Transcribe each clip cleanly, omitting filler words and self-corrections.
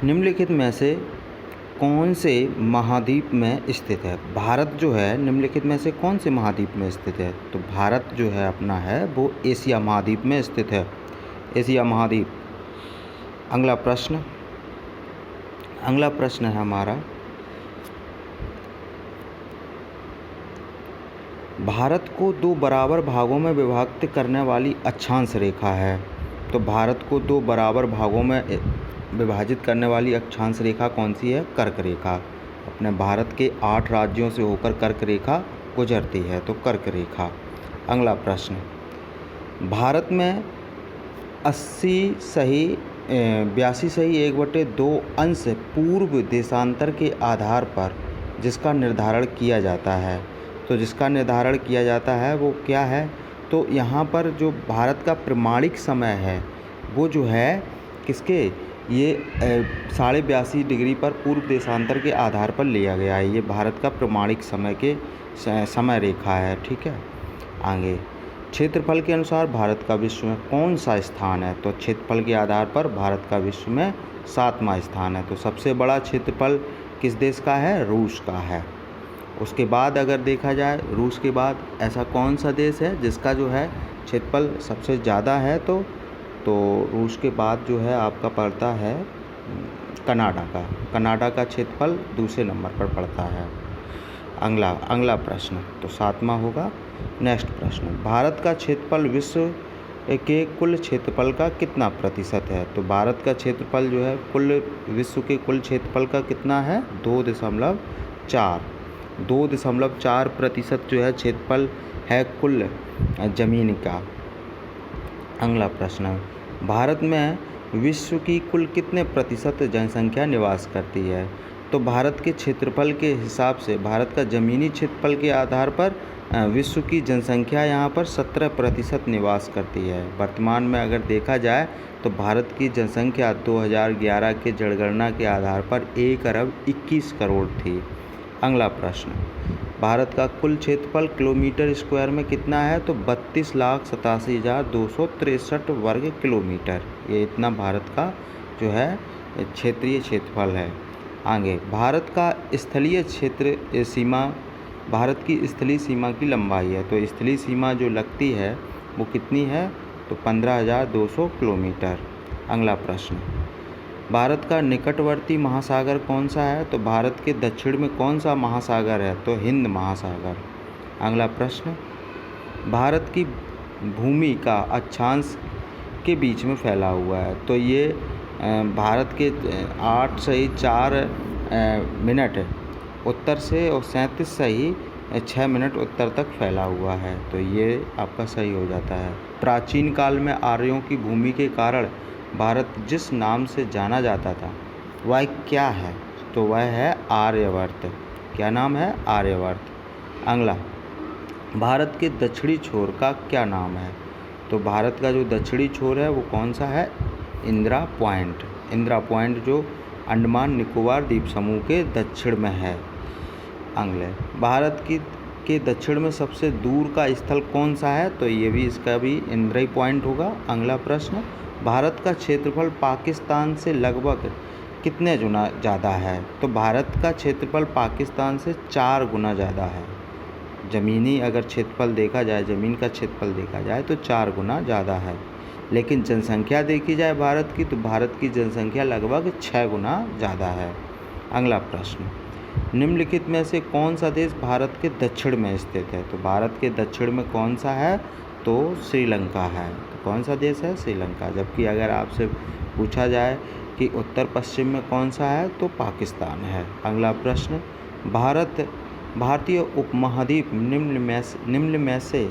निम्नलिखित में से कौन से महाद्वीप में स्थित है? भारत जो है निम्नलिखित में से कौन से महाद्वीप में स्थित है? तो भारत जो है अपना है वो एशिया महाद्वीप में स्थित है, एशिया महाद्वीप। अगला प्रश्न है हमारा, भारत को दो बराबर भागों में विभक्त करने वाली अक्षांश रेखा है। तो भारत को दो बराबर भागों में विभाजित करने वाली अक्षांश रेखा कौन सी है? कर्क रेखा। अपने भारत के 8 राज्यों से होकर कर्क रेखा गुजरती है, तो कर्क रेखा। अगला प्रश्न, भारत में 82 सही 1/2 अंश पूर्व देशांतर के आधार पर जिसका निर्धारण किया जाता है, तो जिसका निर्धारण किया जाता है वो क्या है? तो यहाँ पर जो भारत का प्रमाणिक समय है वो जो है किसके, ये 82.5 डिग्री पर पूर्व देशांतर के आधार पर लिया गया है। ये भारत का प्रमाणिक समय के समय रेखा है, ठीक है। आगे, क्षेत्रफल के अनुसार भारत का विश्व में कौन सा स्थान है? तो क्षेत्रफल के आधार पर भारत का विश्व में 7वां स्थान है। तो सबसे बड़ा क्षेत्रफल किस देश का है? रूस का है। उसके बाद अगर देखा जाए, रूस के बाद ऐसा कौन सा देश है जिसका जो है क्षेत्रफल सबसे ज़्यादा है? तो रूस के बाद जो है आपका पड़ता है कनाडा का। कनाडा का क्षेत्रफल दूसरे नंबर पर पड़ता है। अगला प्रश्न तो 7वां होगा। नेक्स्ट प्रश्न, भारत का क्षेत्रफल विश्व के कुल क्षेत्रफल का कितना प्रतिशत है? तो भारत का क्षेत्रफल जो है कुल विश्व के कुल क्षेत्रफल का कितना है? 2.4% जो है क्षेत्रफल है कुल ज़मीन का। अगला प्रश्न, भारत में विश्व की कुल कितने प्रतिशत जनसंख्या निवास करती है? तो भारत के क्षेत्रफल के हिसाब से, भारत का ज़मीनी क्षेत्रफल के आधार पर विश्व की जनसंख्या यहाँ पर 17% निवास करती है। वर्तमान में अगर देखा जाए तो भारत की जनसंख्या 2011 के जनगणना के आधार पर 1 अरब 21 करोड़ थी। अगला प्रश्न, भारत का कुल क्षेत्रफल किलोमीटर स्क्वायर में कितना है? तो 32,87,263 वर्ग किलोमीटर। ये इतना भारत का जो है क्षेत्रीय क्षेत्रफल है। आगे, भारत की स्थलीय सीमा की लंबाई है। तो स्थलीय सीमा जो लगती है वो कितनी है? तो 15,200 किलोमीटर। अगला प्रश्न, भारत का निकटवर्ती महासागर कौन सा है? तो भारत के दक्षिण में कौन सा महासागर है? तो हिंद महासागर। अगला प्रश्न, भारत की भूमि का अक्षांश के बीच में फैला हुआ है। तो ये भारत के 8 सही 4 मिनट उत्तर से और 37 सही 6 मिनट उत्तर तक फैला हुआ है। तो ये आपका सही हो जाता है। प्राचीन काल में आर्यों की भूमि के कारण भारत जिस नाम से जाना जाता था वह क्या है? तो वह है आर्यवर्त। क्या नाम है? आर्यवर्त। अगला, भारत के दक्षिणी छोर का क्या नाम है? तो भारत का जो दक्षिणी छोर है वो कौन सा है? इंदिरा पॉइंट। इंदिरा पॉइंट जो अंडमान निकोबार द्वीप समूह के दक्षिण में है। अगले, भारत के दक्षिण में सबसे दूर का स्थल कौन सा है? तो ये भी इसका भी इंदिरा ही पॉइंट होगा। अगला प्रश्न, भारत का क्षेत्रफल पाकिस्तान से लगभग कितने गुना ज़्यादा है? तो भारत का क्षेत्रफल पाकिस्तान से 4 गुना ज़्यादा है। ज़मीनी अगर क्षेत्रफल देखा जाए, ज़मीन का क्षेत्रफल देखा जाए तो 4 गुना ज़्यादा है। लेकिन जनसंख्या देखी जाए भारत की, तो भारत की जनसंख्या लगभग 6 गुना ज़्यादा है। अगला प्रश्न, निम्नलिखित में से कौन सा देश भारत के दक्षिण में स्थित है? तो भारत के दक्षिण में कौन सा है? तो श्रीलंका है। तो कौन सा देश है? श्रीलंका। जबकि अगर आपसे पूछा जाए कि उत्तर पश्चिम में कौन सा है? तो पाकिस्तान है। अगला प्रश्न, भारतीय उपमहाद्वीप निम्न में से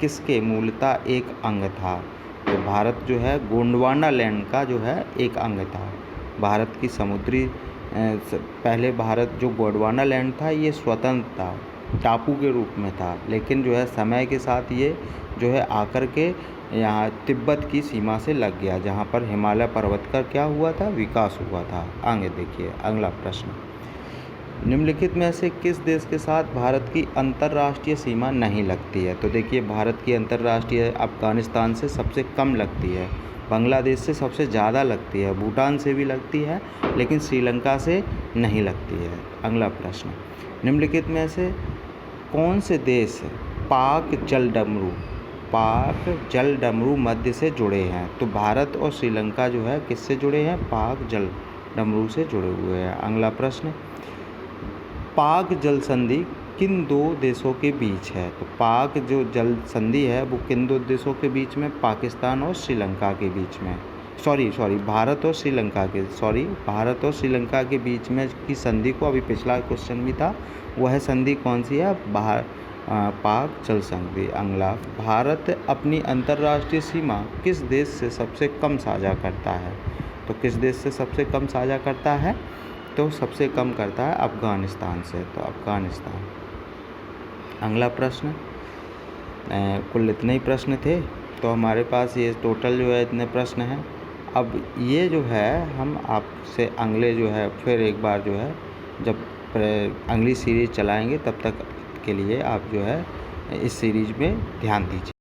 किसके मूलतः एक अंग था? तो भारत जो है गोंडवाना लैंड का जो है एक अंग था। भारत की समुद्री पहले भारत जो गोंडवाना लैंड था ये स्वतंत्र था, टापू के रूप में था। लेकिन जो है समय के साथ ये जो है आकर के यहाँ तिब्बत की सीमा से लग गया, जहाँ पर हिमालय पर्वत का क्या हुआ था? विकास हुआ था। आगे देखिए अगला प्रश्न, निम्नलिखित में से किस देश के साथ भारत की अंतर्राष्ट्रीय सीमा नहीं लगती है? तो देखिए, भारत की अंतर्राष्ट्रीय अफ़गानिस्तान से सबसे कम लगती है, बांग्लादेश से सबसे ज़्यादा लगती है, भूटान से भी लगती है, लेकिन श्रीलंका से नहीं लगती है। अगला प्रश्न, निम्नलिखित में से कौन से देश पाक जल डमरू मध्य से जुड़े हैं? तो भारत और श्रीलंका जो है किससे जुड़े हैं? पाक जल डमरू से जुड़े हुए हैं। अगला प्रश्न, पाक जल संधि किन दो देशों के बीच है? तो पाक जो जल संधि है वो किन दो देशों के बीच में? पाकिस्तान और श्रीलंका के बीच में। भारत और श्रीलंका के बीच में की संधि को, अभी पिछला क्वेश्चन भी था, वह संधि कौन सी है? पाक जल संधि। अगला, भारत अपनी अंतर्राष्ट्रीय सीमा किस देश से सबसे कम साझा करता है? तो किस देश से सबसे कम साझा करता है? तो सबसे कम करता है अफ़गानिस्तान से, तो अफ़गानिस्तान। अगला प्रश्न, कुल इतने ही प्रश्न थे, तो हमारे पास ये टोटल जो है इतने प्रश्न हैं। अब ये जो है हम आपसे अगले जो है फिर एक बार जो है जब अगली सीरीज़ चलाएंगे, तब तक के लिए आप जो है इस सीरीज़ में ध्यान दीजिए।